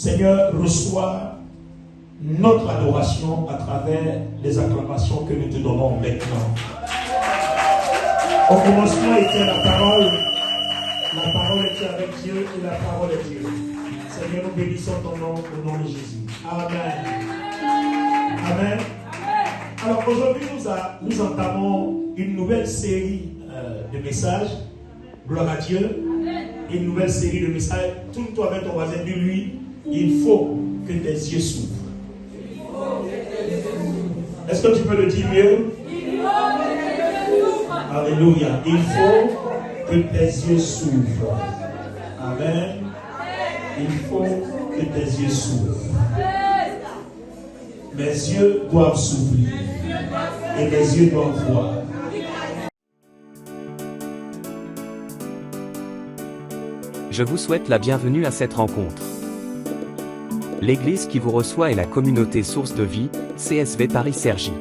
Seigneur, reçois notre adoration à travers les acclamations que nous te donnons maintenant. Au commencement était la parole était avec Dieu et la parole est Dieu. Seigneur, nous bénissons ton nom au nom de Jésus. Amen. Amen. Alors aujourd'hui, nous entamons une nouvelle série de messages. Gloire à Dieu. Une nouvelle série de messages. Tourne-toi avec ton voisin, dis-lui, il faut que tes yeux s'ouvrent. Est-ce que tu peux le dire mieux? Alléluia. Il faut que tes yeux s'ouvrent. Amen. Il faut que tes yeux s'ouvrent. Mes yeux doivent s'ouvrir. Et mes yeux doivent voir. Je vous souhaite la bienvenue à cette rencontre. L'église qui vous reçoit est la communauté Source de Vie, CSV Paris-Cergy.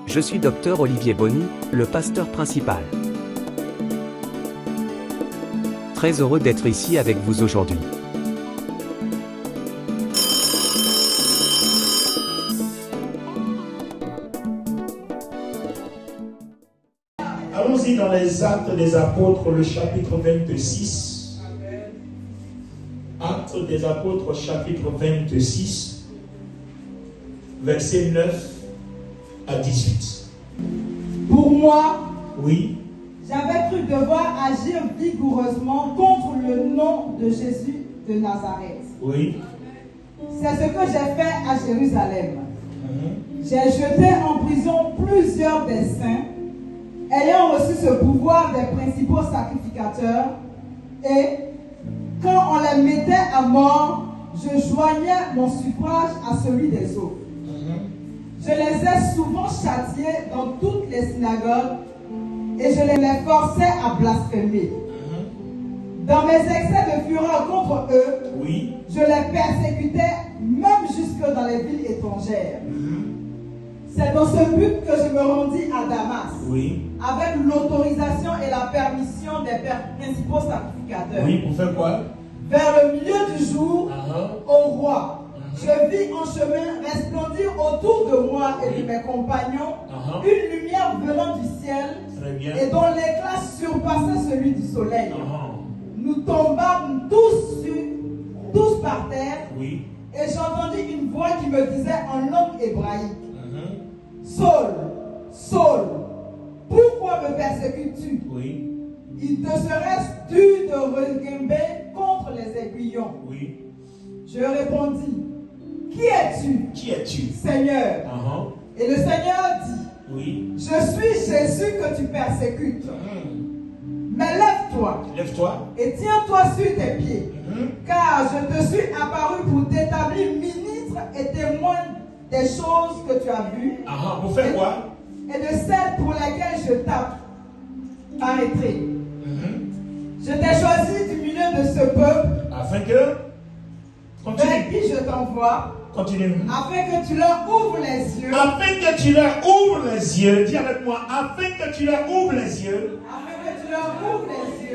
Je suis Dr Olivier Bonny, le pasteur principal. Très heureux d'être ici avec vous aujourd'hui. Allons-y dans les Actes des Apôtres, le chapitre 26. Actes des Apôtres, chapitre 26, versets 9 à 18. Pour moi, Oui, j'avais cru devoir agir vigoureusement contre le nom de Jésus de Nazareth. oui. C'est ce que j'ai fait à Jérusalem. J'ai jeté en prison plusieurs des saints, ayant reçu ce pouvoir des principaux sacrificateurs, et quand on les mettait à mort, je joignais mon suffrage à celui des autres. Je les ai souvent châtiés dans toutes les synagogues et je les forçais à blasphémer. Dans mes excès de fureur contre eux, Oui. je les persécutais même jusque dans les villes étrangères. C'est dans ce but que je me rendis à Damas, Oui. avec l'autorisation et la permission des principaux sacrificateurs. Oui, pour faire quoi? Vers le milieu du jour, au roi, je vis en chemin resplendir autour de moi et de mes compagnons une lumière venant du ciel Très bien. et dont l'éclat surpassait celui du soleil. Nous tombâmes tous par terre, Oui. et j'entendis une voix qui me disait en langue hébraïque: Saul, Saul, pourquoi me persécutes-tu? Oui. Il te serait dû de reguimber contre les aiguillons. Oui. Je répondis: Qui es-tu, Qui es-tu? Seigneur? Et le Seigneur dit: Oui. Je suis Jésus que tu persécutes. Mais lève-toi Lève-toi. et tiens-toi sur tes pieds, car je te suis apparu pour t'établir ministre et témoin des choses que tu as vues Pour faire quoi? et de celles pour lesquelles je t'arrêterai. Je t'ai choisi du milieu de ce peuple Afin que... vers Continue. qui je t'envoie, Continue. afin que tu leur ouvres les yeux, Afin que tu leur ouvres les yeux. Dis avec moi. Afin que tu leur ouvres les yeux.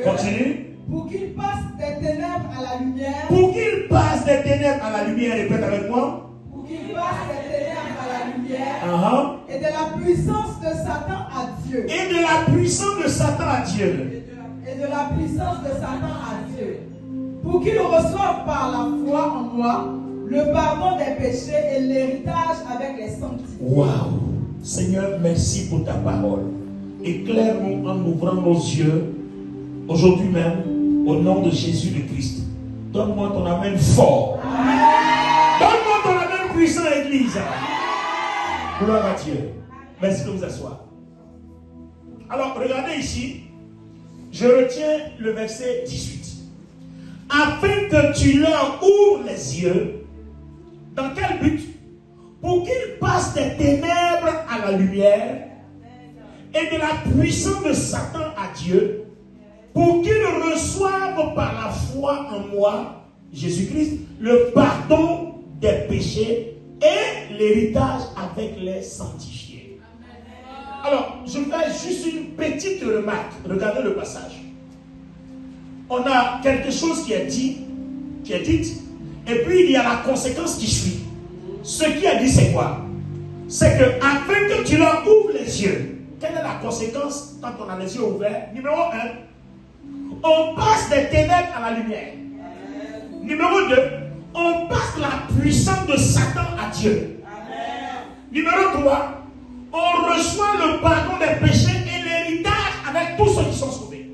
Continue. pour qu'ils passent des ténèbres à la lumière, Pour qu'ils passent des ténèbres à la lumière. Répète avec moi. pour qu'ils passent des ténèbres à la lumière, et de la puissance de Satan à Dieu. Et de la puissance de Satan à Dieu. Et de la puissance de Satan à Dieu. Pour qu'ils reçoivent par la foi en moi le pardon des péchés et l'héritage avec les sanctifiés. Waouh! Seigneur, merci pour ta parole. Éclaire-nous en ouvrant nos yeux aujourd'hui même, au nom de Jésus le Christ. Donne-moi ton amen fort. Donne-moi ton amen puissant, Église. Gloire à Dieu. Merci de vous asseoir. Alors, regardez ici. Je retiens le verset 18. Afin que tu leur ouvres les yeux. Dans quel but? Pour qu'ils passent des ténèbres à la lumière et de la puissance de Satan à Dieu, pour qu'ils reçoivent par la foi en moi, Jésus-Christ, le pardon des péchés et l'héritage avec les sanctifiés. Alors, je fais juste une petite remarque. Regardez le passage. On a quelque chose qui est dit, et puis il y a la conséquence qui suit. Ce qui est dit, c'est quoi? C'est que afin que tu leur ouvres les yeux. Quelle est la conséquence quand on a les yeux ouverts? Numéro 1, on passe des ténèbres à la lumière. Numéro 2, on passe la puissance de Satan à Dieu. Numéro 3, on reçoit le pardon des péchés et l'héritage avec tous ceux qui sont sauvés.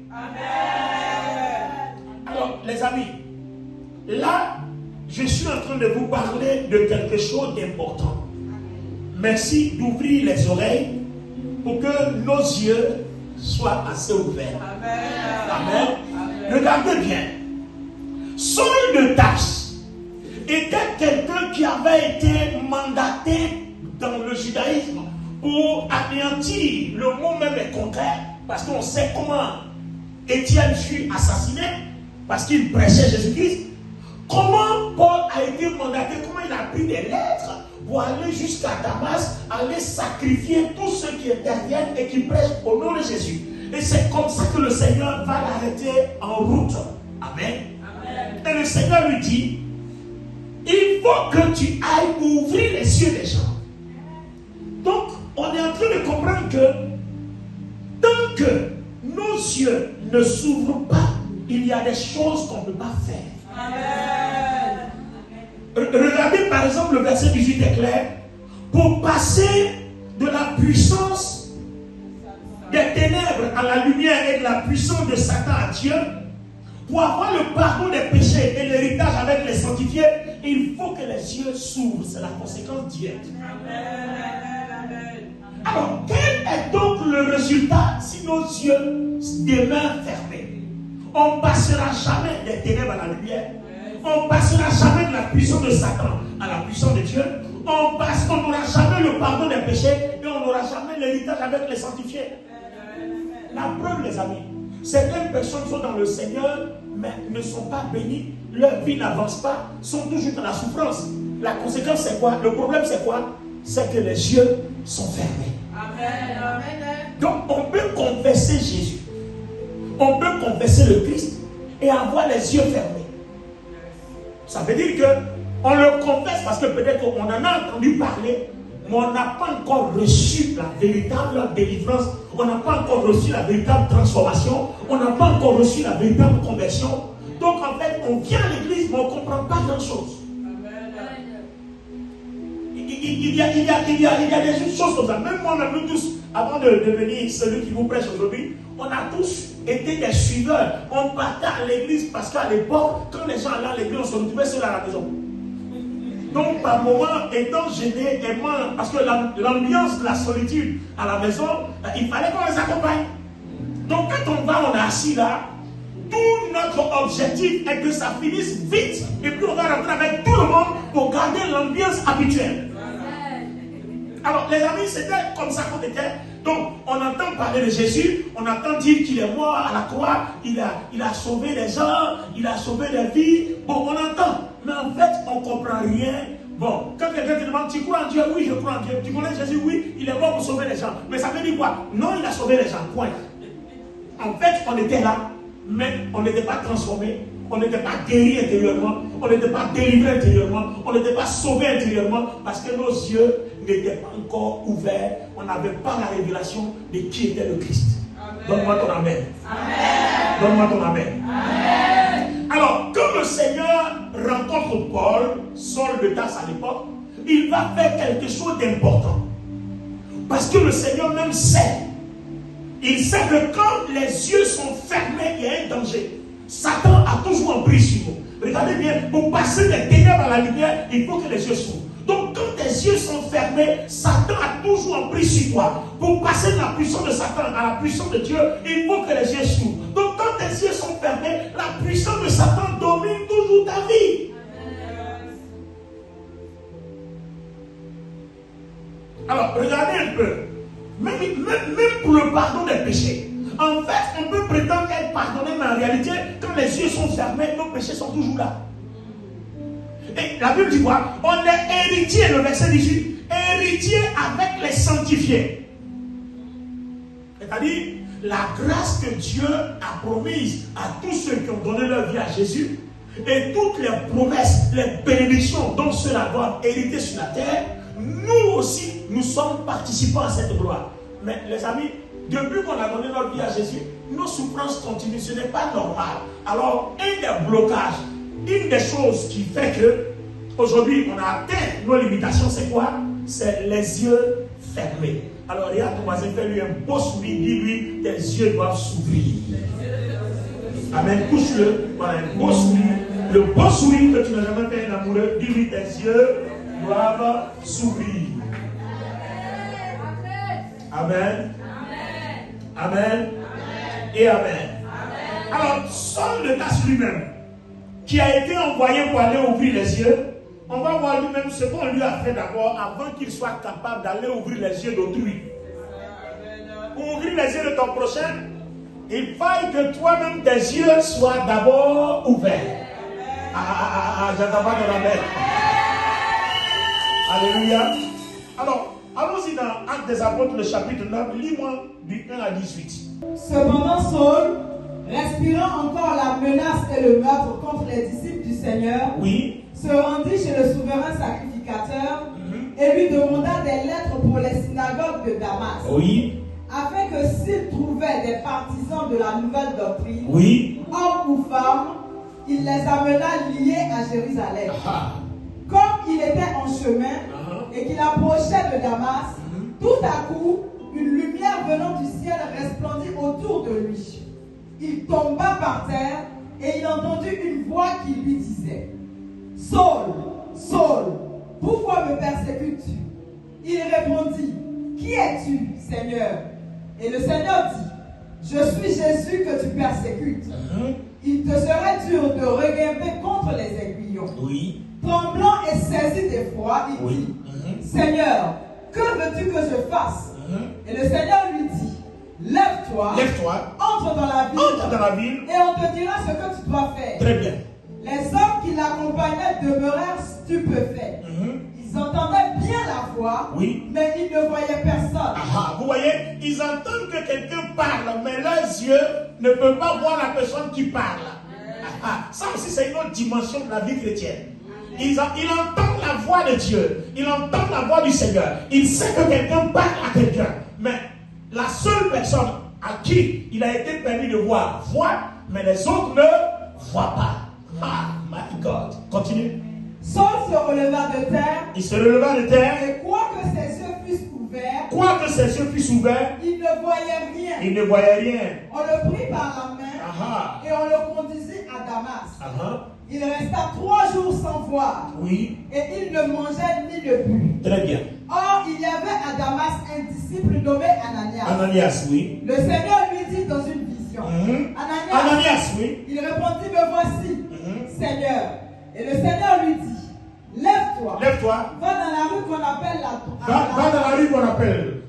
Alors, les amis, là, je suis en train de vous parler de quelque chose d'important. Merci d'ouvrir les oreilles pour que nos yeux soient assez ouverts. Amen. Regardez bien. Saul de Tarse était quelqu'un qui avait été mandaté dans le judaïsme pour anéantir. Le mot même est contraire, parce qu'on sait comment Étienne fut assassiné, parce qu'il prêchait Jésus-Christ. Comment Paul a été mandaté, comment il a pris des lettres pour aller jusqu'à Damas, aller sacrifier tous ceux qui interviennent et qui prêchent au nom de Jésus. Et c'est comme ça que le Seigneur va l'arrêter en route. Amen. Et le Seigneur lui dit, il faut que tu ailles ouvrir les yeux des gens. Donc, on est en train de comprendre que tant que nos yeux ne s'ouvrent pas, il y a des choses qu'on ne peut pas faire. Amen. Regardez par exemple le verset 18 est clair. Pour passer de la puissance des ténèbres à la lumière et de la puissance de Satan à Dieu, pour avoir le pardon des péchés et l'héritage avec les sanctifiés, il faut que les yeux s'ouvrent. C'est la conséquence directe. Alors, quel est donc le résultat si nos yeux demeurent fermés? On ne passera jamais des ténèbres à la lumière. On ne passera jamais de la puissance de Satan à la puissance de Dieu. On n'aura jamais le pardon des péchés et on n'aura jamais l'héritage avec les sanctifiés. La preuve, les amis, certaines personnes sont dans le Seigneur, mais ne sont pas bénies, leur vie n'avance pas, sont toujours dans la souffrance. La conséquence, c'est quoi? Le problème, c'est quoi? C'est que les yeux sont fermés. Amen. Donc, on peut confesser Jésus, on peut confesser le Christ et avoir les yeux fermés. Ça veut dire qu'on le confesse parce que peut-être qu'on en a entendu parler, mais on n'a pas encore reçu la véritable délivrance, on n'a pas encore reçu la véritable transformation, on n'a pas encore reçu la véritable conversion. Donc en fait, on vient à l'église, mais on ne comprend pas grand-chose. Il y a des choses comme ça. Même moi, nous tous, avant de devenir celui qui vous prêche aujourd'hui, on a tous été des suiveurs. On partait à l'église parce qu'à l'époque, quand les gens allaient à l'église, on se retrouvait seuls à la maison. Donc, par moment, étant gêné, parce que l'ambiance de la solitude à la maison, il fallait qu'on les accompagne. Donc, quand on va, on est assis là, tout notre objectif est que ça finisse vite, et puis on va rentrer avec tout le monde pour garder l'ambiance habituelle. Alors, les amis, c'était comme ça qu'on était. Donc, on entend parler de Jésus, on entend dire qu'il est mort à la croix, il a sauvé des gens, il a sauvé des vies. Bon, on entend, mais en fait, on ne comprend rien. Bon, quand quelqu'un te demande, tu crois en Dieu? Oui, je crois en Dieu. Tu connais Jésus? Oui, il est mort pour sauver les gens. Mais ça veut dire quoi? Non, il a sauvé les gens, point. En fait, on était là, mais on n'était pas transformés. On n'était pas guéri intérieurement, on n'était pas délivré intérieurement, on n'était pas sauvé intérieurement parce que nos yeux n'étaient pas encore ouverts, on n'avait pas la révélation de qui était le Christ. Donne-moi ton amen. Amen. Donne-moi ton amen. Amen. Alors, quand le Seigneur rencontre Paul, Saul de Tarse à l'époque, il va faire quelque chose d'important. Parce que le Seigneur même sait. Il sait que quand les yeux sont fermés, il y a un danger. Satan a toujours en prise sur nous. Regardez bien, pour passer des ténèbres à la lumière, il faut que les yeux s'ouvrent. Donc quand tes yeux sont fermés, Satan a toujours en prise sur toi. Pour passer de la puissance de Satan à la puissance de Dieu, il faut que les yeux s'ouvrent. Donc quand tes yeux sont fermés, la puissance de Satan domine toujours ta vie. Alors regardez un peu. Même pour le pardon des péchés. En fait, on peut prétendre être pardonné, mais en réalité, quand les yeux sont fermés, nos péchés sont toujours là. Et la Bible dit quoi? On est héritier, le verset 18, héritier avec les sanctifiés. C'est-à-dire, la grâce que Dieu a promise à tous ceux qui ont donné leur vie à Jésus, et toutes les promesses, les bénédictions dont ceux-là doivent hériter sur la terre, nous aussi, nous sommes participants à cette gloire. Mais les amis, depuis qu'on a donné notre vie à Jésus, nos souffrances continuent, ce n'est pas normal. Alors, un des blocages, une des choses qui fait que aujourd'hui on a atteint nos limitations, c'est quoi? C'est les yeux fermés. Alors regarde ton voisin, fais-lui un beau sourire, dis-lui, tes yeux doivent s'ouvrir. Amen, couche-le, voilà un beau sourire. Le beau sourire que tu n'as jamais fait un amoureux, dis-lui, tes yeux doivent s'ouvrir. Amen. Amen. Et amen. Alors, Saul de Tarse lui-même, qui a été envoyé pour aller ouvrir les yeux, on va voir lui-même ce qu'on lui a fait d'abord avant qu'il soit capable d'aller ouvrir les yeux d'autrui. Pour ouvrir les yeux de ton prochain, il faille que toi-même tes yeux soient d'abord ouverts. J'attends pas de la bête. Alléluia. Alors, allons-y dans Actes des Apôtres, le chapitre 9, lis-moi du 1 à 18. Cependant, Saul, respirant encore la menace et le meurtre contre les disciples du Seigneur, Oui. se rendit chez le souverain sacrificateur et lui demanda des lettres pour les synagogues de Damas, Oui. afin que s'il trouvait des partisans de la nouvelle doctrine, Oui. hommes ou femmes, il les amena liés à Jérusalem. Comme il était en chemin et qu'il approchait de Damas, tout à coup, une lumière venant du ciel resplendit autour de lui. Il tomba par terre et il entendit une voix qui lui disait: Saul, Saul, pourquoi me persécutes-tu? Il répondit: Qui es-tu, Seigneur? Et le Seigneur dit: Je suis Jésus que tu persécutes. Il te serait dur de regimber contre les aiguillons. Oui. Tremblant et saisi d'effroi, il dit: Seigneur, que veux-tu que je fasse? Et le Seigneur lui dit: Lève-toi, entre dans la ville, et on te dira ce que tu dois faire. Très bien. Les hommes qui l'accompagnaient demeurèrent stupéfaits. Ils entendaient bien la voix, mais ils ne voyaient personne. Vous voyez, ils entendent que quelqu'un parle, mais leurs yeux ne peuvent pas voir la personne qui parle. Ça aussi, c'est une autre dimension de la vie chrétienne. Il entend la voix de Dieu, il entend la voix du Seigneur, il sait que quelqu'un parle à quelqu'un, mais la seule personne à qui il a été permis de voir voit, mais les autres ne voient pas. My God. Continue. Saul se releva de terre. Il se releva de terre. Et quoique ses yeux fussent ouverts, il ne voyait rien. Il ne voyait rien. On le prit par la main et on le conduisit à Damas. Il resta 3 jours sans voir. Oui. Et il ne mangeait ni ne but. Très bien. Or, il y avait à Damas un disciple nommé Ananias. Ananias, oui. Le Seigneur lui dit dans une vision: Ananias, oui. Il répondit: Me voici, Seigneur. Et le Seigneur lui dit: Lève-toi. Va dans la rue qu'on appelle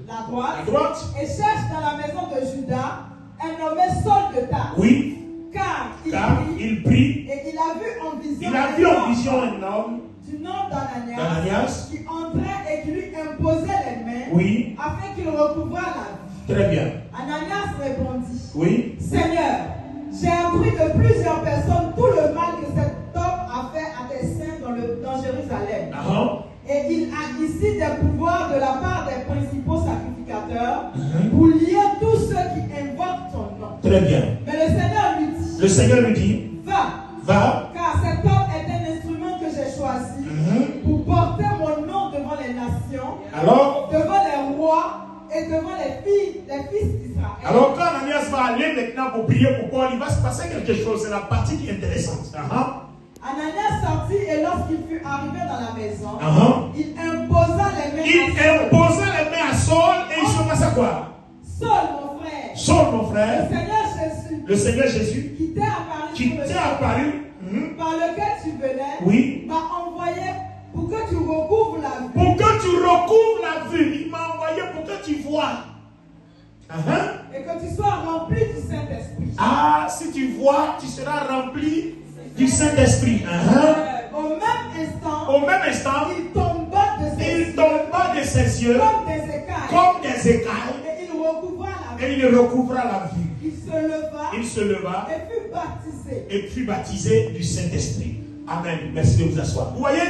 la droite. Et cherche dans la maison de Judas un nommé Saul de Tarse. Oui. Car il prie. Et il a vu en vision un homme du nom d'Ananias qui entrait et qui lui imposait les mains afin qu'il recouvrât la vie. Très bien. Ananias répondit: Oui. Seigneur, j'ai appris de plusieurs personnes tout le mal que cet homme a fait à tes saints dans Jérusalem. Et il a ici des pouvoirs de la part des principaux sacrificateurs pour lier tous ceux qui invoquent ton nom. Très bien. Mais le Seigneur lui dit: Va. Car cet homme est un instrument que j'ai choisi pour porter mon nom devant les nations, devant les rois et devant les fils d'Israël. Alors quand Ananias va aller maintenant pour prier pour Paul, il va se passer quelque chose. C'est la partie qui est intéressante. Ananias sortit et lorsqu'il fut arrivé dans la maison, il imposa les mains à Saul et il se passa quoi? Saul, mon frère, le Seigneur Jésus, qui t'est apparu, par lequel tu venais, m'a envoyé pour que tu recouvres la vue. Il m'a envoyé pour que tu vois. Et que tu sois rempli du Saint-Esprit. Si tu vois, tu seras rempli du Saint-Esprit. Au même instant, il tomba de ses yeux comme des écailles. Et il il recouvra la vue. Il se leva et fut baptisé du Saint-Esprit. Amen. Merci de vous asseoir. Vous voyez,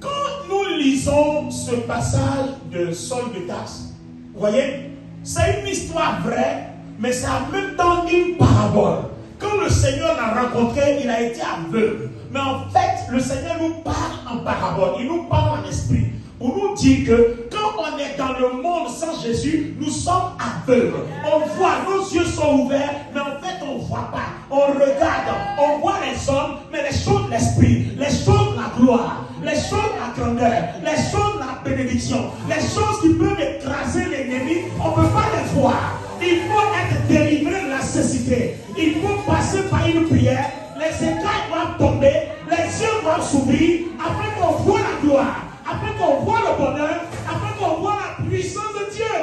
quand nous lisons ce passage de Saul de Tarse, vous voyez, c'est une histoire vraie, mais c'est en même temps une parabole. Quand le Seigneur l'a rencontré, il a été aveugle. Mais en fait, le Seigneur nous parle en parabole, il nous parle en esprit. Pour nous dire que quand on est dans le monde sans Jésus, nous sommes aveugles. On voit, nos yeux sont ouverts, mais en fait on ne voit pas. On regarde, on voit les hommes, mais les choses de l'esprit, les choses de la gloire, les choses de la grandeur, les choses de la bénédiction, les choses qui peuvent écraser l'ennemi, on ne peut pas les voir. Il faut être délivré de la cécité. Il faut passer par une prière. Les écailles doivent tomber, les yeux doivent s'ouvrir, afin qu'on voit la gloire, afin qu'on voit le bonheur, afin qu'on voit la puissance de Dieu.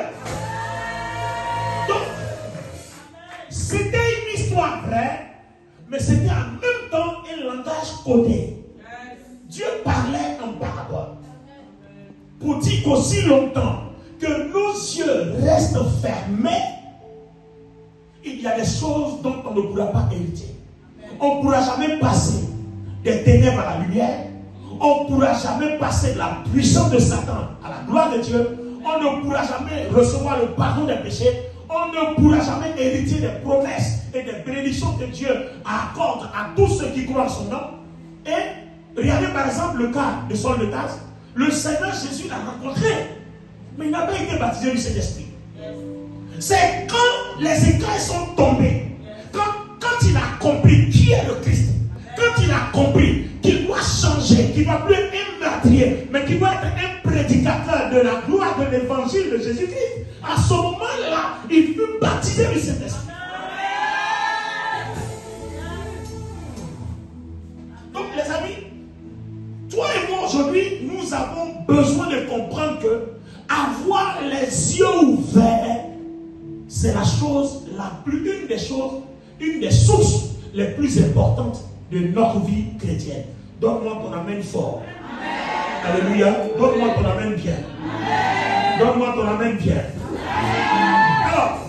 Donc, c'était une histoire vraie, mais c'était en même temps un langage codé. Dieu parlait en parabole. Pour dire qu'aussi longtemps que nos yeux restent fermés, il y a des choses dont on ne pourra pas hériter. On ne pourra jamais passer des ténèbres à la lumière. On ne pourra jamais passer de la puissance de Satan à la gloire de Dieu. On ne pourra jamais recevoir le pardon des péchés. On ne pourra jamais hériter des promesses et des bénédictions que Dieu accorde à tous ceux qui croient en son nom. Et regardez par exemple le cas de Saul de Tarse. Le Seigneur Jésus l'a rencontré, mais il n'a pas été baptisé du Saint-Esprit. C'est quand les écailles sont tombés, quand il a compris qui est le Christ, quand il a compris qu'il doit changer, qu'il ne doit plus être un meurtrier, mais qu'il doit être un prédicateur de la gloire de l'évangile de Jésus-Christ, à ce moment-là, il fut baptisé du Saint-Esprit. Donc les amis, toi et moi aujourd'hui, nous avons besoin de comprendre que avoir les yeux ouverts, c'est la chose une des sources les plus importantes de notre vie chrétienne. Donne-moi ton amen fort. Amen. Alléluia. Donne-moi ton amen bien. Amen. Donne-moi ton amen bien. Amen. Alors,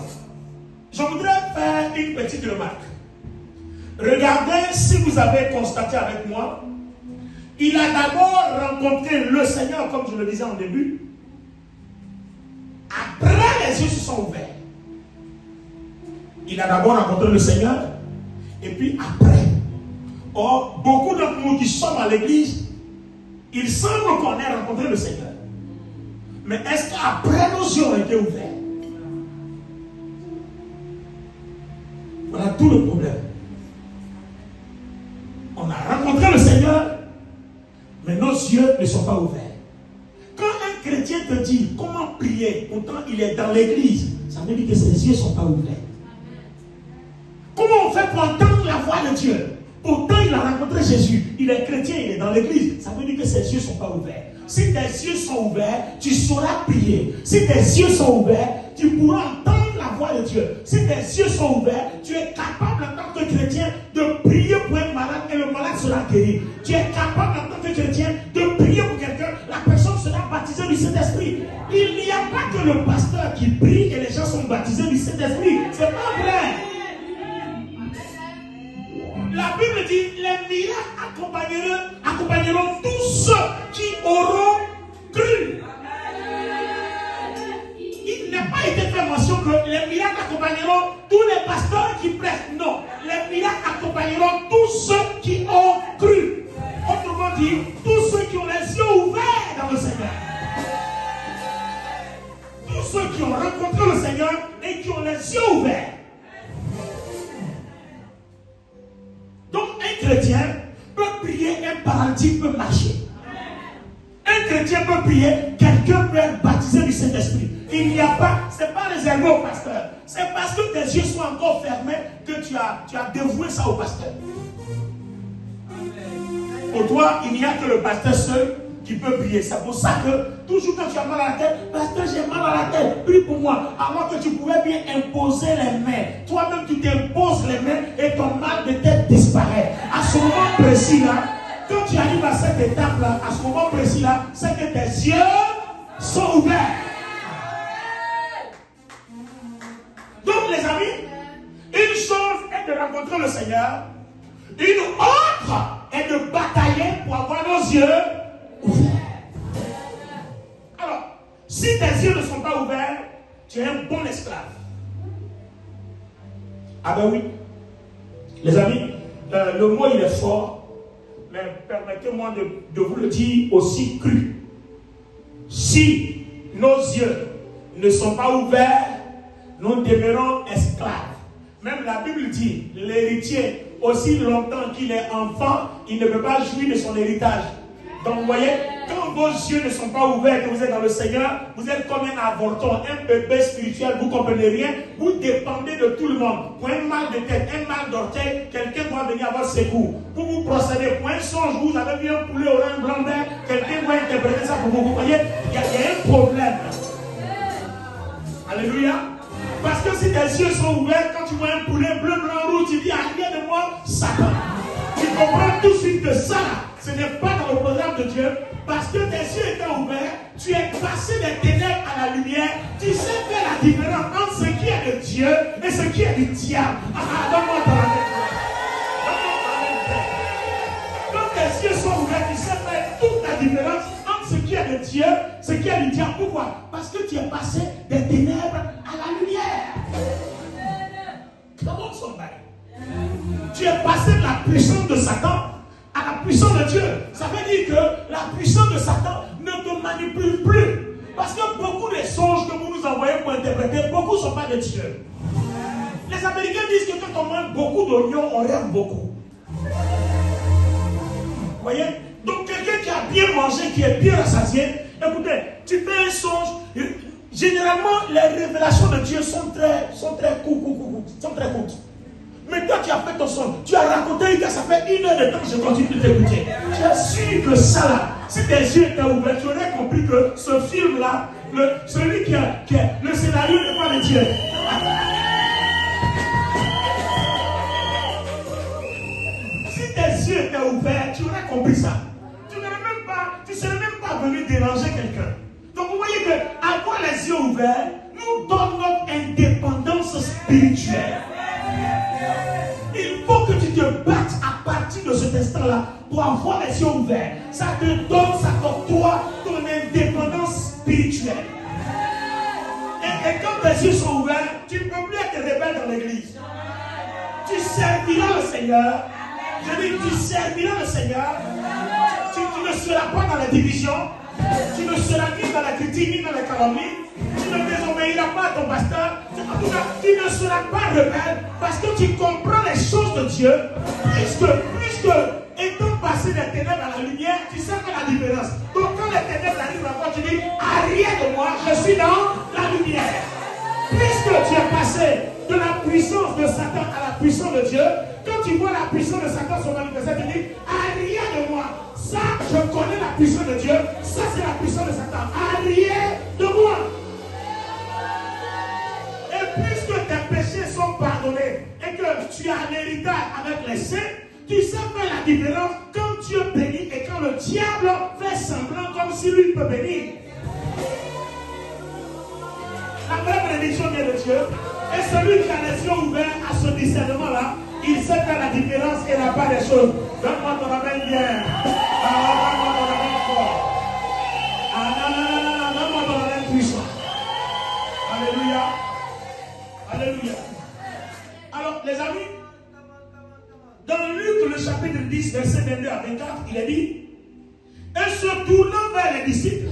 je voudrais faire une petite remarque. Regardez, si vous avez constaté avec moi, il a d'abord rencontré le Seigneur, comme je le disais en début. Après, les yeux se sont ouverts. Il a d'abord rencontré le Seigneur, et puis après. Or, beaucoup d'entre nous qui sommes à l'église, il semble qu'on ait rencontré le Seigneur. Mais est-ce qu'après nos yeux ont été ouverts? Voilà tout le problème. On a rencontré le Seigneur, mais nos yeux ne sont pas ouverts. Quand un chrétien te dit comment prier, pourtant il est dans l'église, ça veut dire que ses yeux ne sont pas ouverts. Comment on fait pour entendre la voix de Dieu? Pourtant, il a rencontré Jésus. Il est chrétien, il est dans l'église. Ça veut dire que ses yeux ne sont pas ouverts. Si tes yeux sont ouverts, tu sauras prier. Si tes yeux sont ouverts, tu pourras entendre la voix de Dieu. Si tes yeux sont ouverts, tu es capable en tant que chrétien de prier pour un malade et le malade sera guéri. Tu es capable en tant que chrétien de prier pour quelqu'un, la personne sera baptisée du Saint-Esprit. Il n'y a pas que le pasteur qui prie et les gens sont baptisés du Saint-Esprit. C'est pas vrai. La Bible dit, les miracles accompagneront tous ceux qui auront cru. Il n'a pas été fait mention que les miracles accompagneront tous les pasteurs qui prêchent. Non, les miracles accompagneront tous ceux qui ont cru. Autrement dit, tous ceux qui ont les yeux ouverts dans le Seigneur. Tous ceux qui ont rencontré le Seigneur et qui ont les yeux ouverts. Donc un chrétien peut prier, un paralytique peut marcher. Un chrétien peut prier, quelqu'un peut être baptisé du Saint-Esprit. Il n'y a pas, ce n'est pas réservé au pasteur. C'est parce que tes yeux sont encore fermés que tu as dévoué ça au pasteur. Pour toi, il n'y a que le pasteur seul qui peut prier. C'est pour ça que toujours quand tu as mal à la tête, pasteur, j'ai mal à la tête, prie pour moi. Alors que tu pouvais bien imposer les mains. Toi-même, tu t'imposes les mains et ton mal de tête disparaît. À ce moment précis-là, quand tu arrives à cette étape-là, à ce moment précis-là, c'est que tes yeux sont ouverts. rencontrer le Seigneur. Une autre est de batailler pour avoir nos yeux ouverts. Alors, si tes yeux ne sont pas ouverts, tu es un bon esclave. Ah ben oui. Les amis, le mot il est fort, mais permettez-moi de vous le dire aussi cru. Si nos yeux ne sont pas ouverts, nous demeurons esclaves. Même la Bible dit, l'héritier, aussi longtemps qu'il est enfant, il ne peut pas jouir de son héritage. Donc vous voyez, quand vos yeux ne sont pas ouverts, que vous êtes dans le Seigneur, vous êtes comme un avorton, un bébé spirituel, vous ne comprenez rien, vous dépendez de tout le monde. Pour un mal de tête, un mal d'orteil, quelqu'un doit venir à votre secours. Pour vous procéder, pour un songe, vous avez vu un poulet au rein blanc vert, quelqu'un doit interpréter ça pour vous. Vous voyez, il y a un problème. Alléluia. Parce que si tes yeux sont ouverts, quand tu vois un poulet bleu, blanc, rouge, tu dis, arrière de moi, Satan. Tu comprends tout de suite que ça, ce n'est pas dans le programme de Dieu. Parce que tes yeux étant ouverts, tu es passé des ténèbres à la lumière. Tu sais faire la différence entre ce qui est de Dieu et ce qui est du diable. Donne-moi ton amen. Quand tes yeux sont ouverts, tu sais faire toute la différence entre ce qui est de Dieu et ce qui est du diable. Pourquoi? Parce que tu es passé des ténèbres à la lumière. Come on, somebody. Tu es passé de la puissance de Satan à la puissance de Dieu. Ça veut dire que la puissance de Satan ne te manipule plus. Parce que beaucoup des songes que vous nous envoyez pour interpréter, beaucoup ne sont pas de Dieu. Les Américains disent que quand on mange beaucoup d'oignons, on rêve beaucoup. Vous voyez? Donc quelqu'un qui a bien mangé, qui est bien rassasié, écoutez, tu fais un songe. Généralement, les révélations de Dieu sont très courtes. Mais toi, tu as fait ton son, tu as raconté que ça fait 1 heure de temps que je continue de t'écouter. Tu as su que ça là, si tes yeux étaient ouverts, tu aurais compris que ce film-là, celui qui a le scénario n'est pas de Dieu. Si tes yeux étaient ouverts, tu aurais compris ça. Tu ne serais même pas venu déranger quelqu'un. Donc vous voyez que avoir les yeux ouverts nous donne notre indépendance spirituelle. Il faut que tu te battes à partir de cet instant-là pour avoir les yeux ouverts. Ça te donne, ça t'octroie ton indépendance spirituelle. Et quand tes yeux sont ouverts, tu ne peux plus être rebelle dans l'église. Tu serviras le Seigneur. Je dis, tu serviras le Seigneur. Tu ne seras pas dans la division. Tu ne seras ni dans la critique, ni dans la calomnie. Tu ne désobéiras pas à ton pasteur. En tout cas, tu ne seras pas rebelle parce que tu comprends les choses de Dieu. Puisque étant passé des ténèbres à la lumière, tu sais faire la différence. Donc quand les ténèbres arrivent à toi, tu dis, arrière de moi, je suis dans la lumière. Puisque tu es passé de la puissance de Satan à la puissance de Dieu, quand tu vois la puissance de Satan se manifester, tu dis, arrière de moi. Ça, je connais la puissance de Dieu. Ça, c'est la puissance de Satan. Arrière de moi. Et puisque tes péchés sont pardonnés et que tu as un héritage avec les saints, tu sais faire la différence quand Dieu bénit et quand le diable fait semblant comme si lui peut bénir. La vraie bénédiction vient de Dieu. Et celui qui a les yeux ouverts à ce discernement-là, il sait faire la différence et la part des choses. Donne-moi ton amen bien. Donne-moi ton amen fort. Donne-moi ton amen puissant. Alléluia. Alléluia. Alors, les amis, dans Luc, le chapitre 10, verset 22 à 24, il est dit, et se tournant vers les disciples,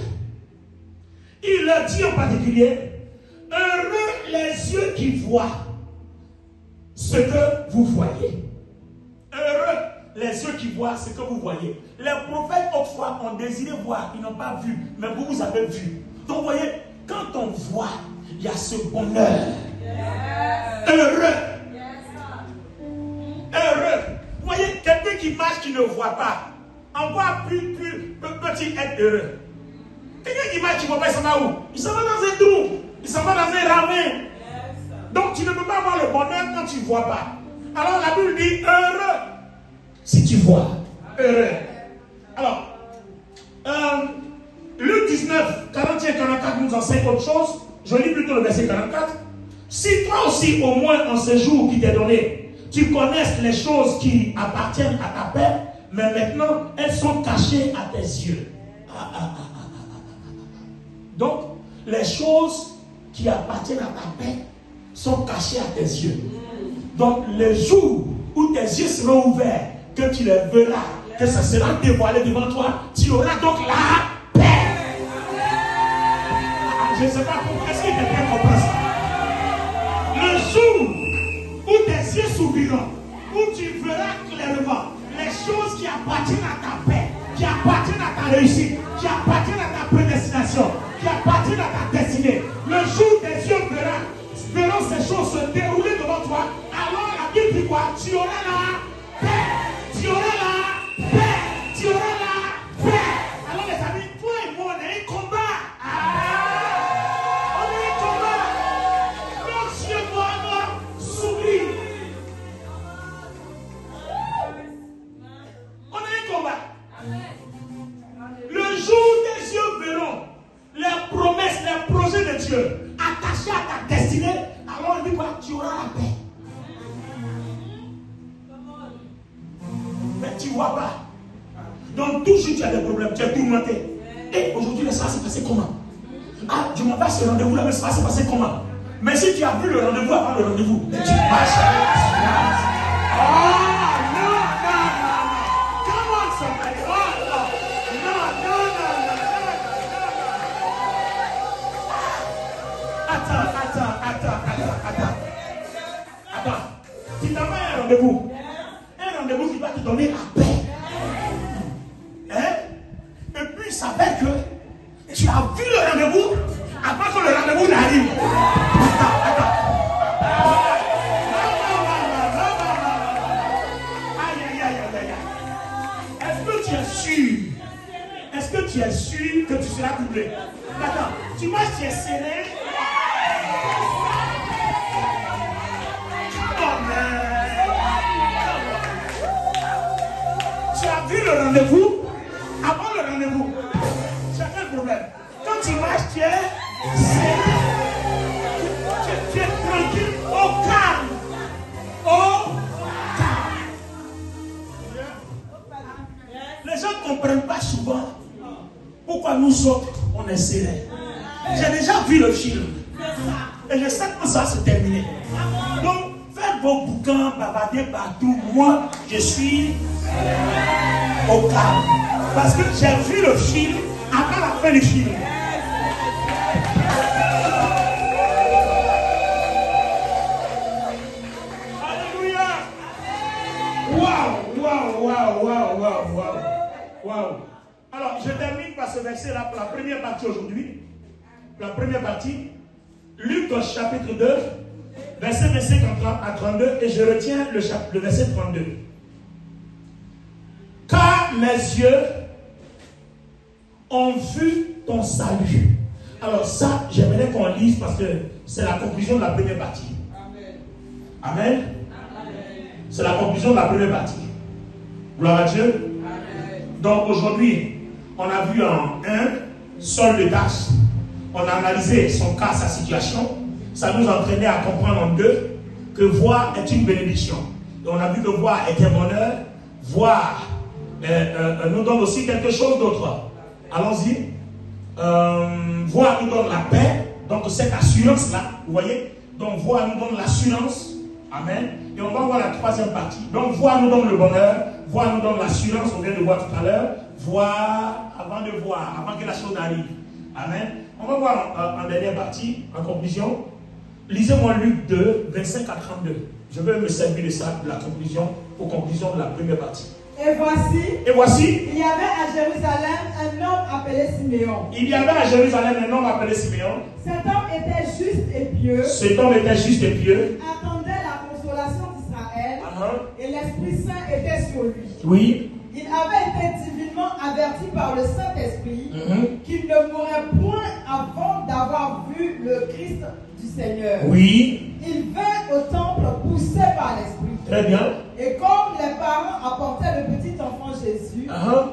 il leur dit en particulier, heureux les yeux qui voient ce que vous voyez. Heureux les yeux qui voient ce que vous voyez. Les prophètes autrefois ont désiré voir, ils n'ont pas vu, mais vous, vous avez vu. Donc vous voyez, quand on voit, il y a ce bonheur. Heureux. Heureux. Vous voyez, quelqu'un qui marche, qui ne voit pas, encore plus peut-il être heureux. Quelqu'un qui marche, qui ne voit pas, il s'en va où? Il s'en va dans un trou. Il s'en va dans un ravin. Donc tu ne peux pas avoir le bonheur quand tu ne vois pas. Alors la Bible dit heureux si tu vois. Heureux. Alors, Luc 19, 41 et 44 nous enseigne autre chose. Je lis plutôt le verset 44. Si toi aussi, au moins en ce jour qui t'est donné, tu connaisses les choses qui appartiennent à ta paix, mais maintenant, elles sont cachées à tes yeux. Donc, les choses qui appartiennent à ta paix sont cachées à tes yeux. Donc, le jour où tes yeux seront ouverts, que tu les verras, que ça sera dévoilé devant toi, tu auras donc la paix. Je ne sais pas pourquoi, est-ce que quelqu'un comprend ça? Le jour où tes yeux s'ouvriront, où tu verras clairement les choses qui appartiennent à ta paix, qui appartiennent à ta réussite, qui appartiennent à ta prédestination, qui appartiennent à ta destinée. Le jour où tes yeux verront ces choses se dérouler devant toi, alors la Bible dit quoi? Tu auras la paix. Tu auras la paix. Tu auras la paix. Alors les amis, toi et moi, on a un combat. On a un combat. Nos yeux doivent s'ouvrir. On a un combat. Le jour où tes yeux verront les promesses, les projets de Dieu attachés à ta destinée, alors on dit quoi? Tu auras la paix. Mais tu ne vois pas. Donc toujours tu as des problèmes, tu es tourmenté. Et aujourd'hui, ça s'est passé comment? Ah, je m'en vais à ce rendez-vous-là, mais ça s'est passé comment? Mais si tu as vu le rendez-vous avant le rendez-vous, mais tu marches. Ah, non. Come on, somebody. Oh, non. Attends. Tu t'en vas à un rendez-vous. Un rendez-vous qui va te donner la paix. Hein? Et puis il s'avère que tu as vu le rendez-vous avant que le rendez-vous n'arrive. Attends. Aïe. Est-ce que tu es sûr que tu seras doublé? Attends, tu vois, tu es serré. Tu as vu le rendez-vous avant le rendez-vous. Tu as quel problème? Quand tu marches, tu es serré. Tu es tranquille, au calme. Les gens ne comprennent pas souvent pourquoi nous autres, on est serrés. J'ai déjà vu le film. Et je sais que ça va se terminer. Donc, faites vos bouquins, bavarder partout. Moi, je suis au calme. Parce que j'ai vu le film avant la fin du film. Alléluia. Wow. Alors, je termine par ce verset-là pour la première partie aujourd'hui. La première partie, Luc chapitre 2, verset 25 à 32, et je retiens le verset 32. Car mes yeux ont vu ton salut. Alors ça, j'aimerais qu'on lise parce que c'est la conclusion de la première partie. Amen. C'est la conclusion de la première partie. Gloire à Dieu. Amen. Donc aujourd'hui, on a vu en 1, Saul de Tarse. On a analysé son cas, sa situation. Ça nous entraînait à comprendre en 2 que voir est une bénédiction. Et on a vu que voir est un bonheur. Voir nous donne aussi quelque chose d'autre. Allons-y. Voir nous donne la paix. Donc cette assurance-là, vous voyez. Donc voir nous donne l'assurance. Amen. Et on va voir la troisième partie. Donc voir nous donne le bonheur. Voir nous donne l'assurance. On vient de voir tout à l'heure. Voir avant de voir, avant que la chose arrive. Amen. On va voir en dernière partie, en conclusion. Lisez-moi Luc 2, 25 à 32. Je vais me servir de ça, de la conclusion, pour conclusion de la première partie. Et voici, il y avait à Jérusalem un homme appelé Siméon. Cet homme était juste et pieux. Attendait la consolation d'Israël. Et l'Esprit Saint était sur lui. Oui. Il avait été divinement averti par le Saint-Esprit qu'il ne mourrait point avant d'avoir vu le Christ du Seigneur. Oui. Il vint au temple poussé par l'Esprit. Très bien. Et comme les parents apportaient le petit enfant Jésus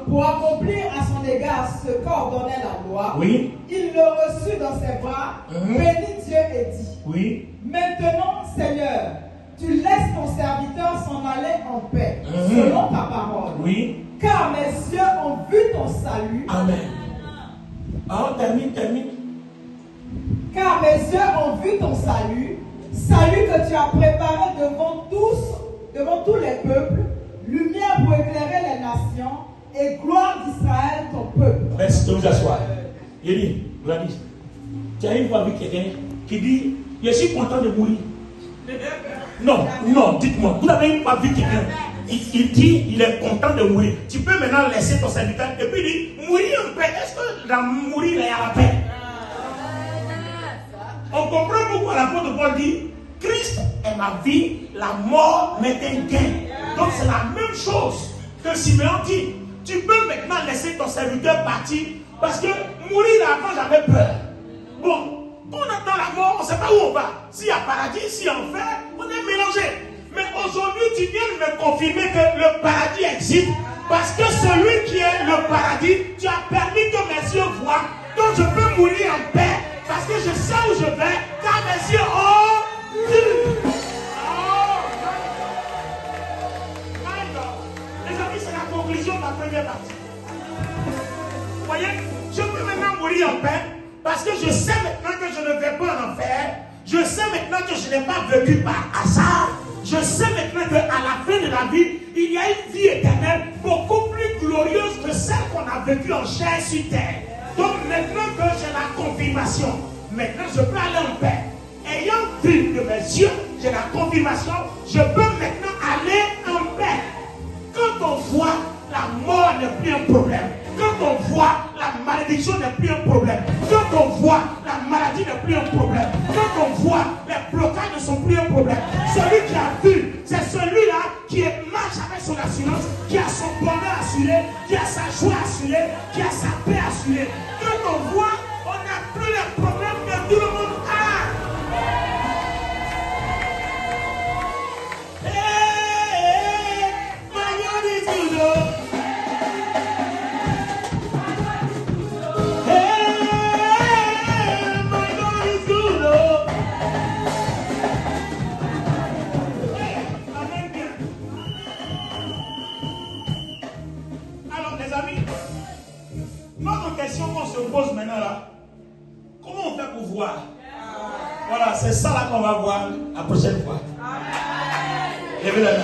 pour accomplir à son égard ce qu'ordonnait la loi, oui. Il le reçut dans ses bras, bénit Dieu et dit, oui. Maintenant, Seigneur, tu laisses ton serviteur s'en aller en paix, selon ta parole. Oui. Car mes yeux ont vu ton salut. Amen. Alors, termine. Car mes yeux ont vu ton salut, salut que tu as préparé devant tous les peuples, lumière pour éclairer les nations et gloire d'Israël, ton peuple. Merci de vous asseoir. Yéli, Gladys, tu as une fois vu quelqu'un qui dit, je suis content de mourir. Non, dites-moi, vous n'avez pas vu quelqu'un. Il dit, il est content de mourir. Tu peux maintenant laisser ton serviteur et puis dire, mourir en paix. Est-ce que dans mourir, il y a la paix? On comprend pourquoi l'apôtre Paul dit, Christ est ma vie, la mort m'est un gain. Donc c'est la même chose que Simeon dit. Tu peux maintenant laisser ton serviteur partir parce que mourir avant j'avais peur. Bon, on attend la mort, on ne sait pas où on va. S'il y a paradis, s'il y a enfer, on est mélangé. Mais aujourd'hui, tu viens de me confirmer que le paradis existe parce que celui qui est le paradis, tu as permis que mes yeux voient. Donc je peux mourir en paix parce que je sais où je vais car mes yeux ont vu. Les amis, c'est la conclusion de la première partie. Vous voyez, je peux maintenant mourir en paix parce que je sais maintenant que je ne vais pas en enfer. Je sais maintenant que je n'ai pas vécu par hasard. Je sais maintenant qu'à la fin de la vie, il y a une vie éternelle beaucoup plus glorieuse que celle qu'on a vécue en chair sur terre. Donc maintenant que j'ai la confirmation, maintenant je peux aller en paix. Ayant vu de mes yeux, j'ai la confirmation, je peux maintenant aller en paix. Quand on voit la mort n'est plus un problème, quand on voit la malédiction n'est plus un problème, quand on voit la maladie n'est plus un problème, quand on voit les blocages ne sont plus un problème, celui qui a vu, c'est celui-là qui marche avec son assurance, qui a son bonheur assuré, qui a sa joie assurée, qui a sa paix assurée. Quand on voit, on n'a plus les problèmes que tout le monde a. Notre question qu'on se pose maintenant là, comment on fait pour voir? Voilà, c'est ça là qu'on va voir la prochaine fois. Levez la main.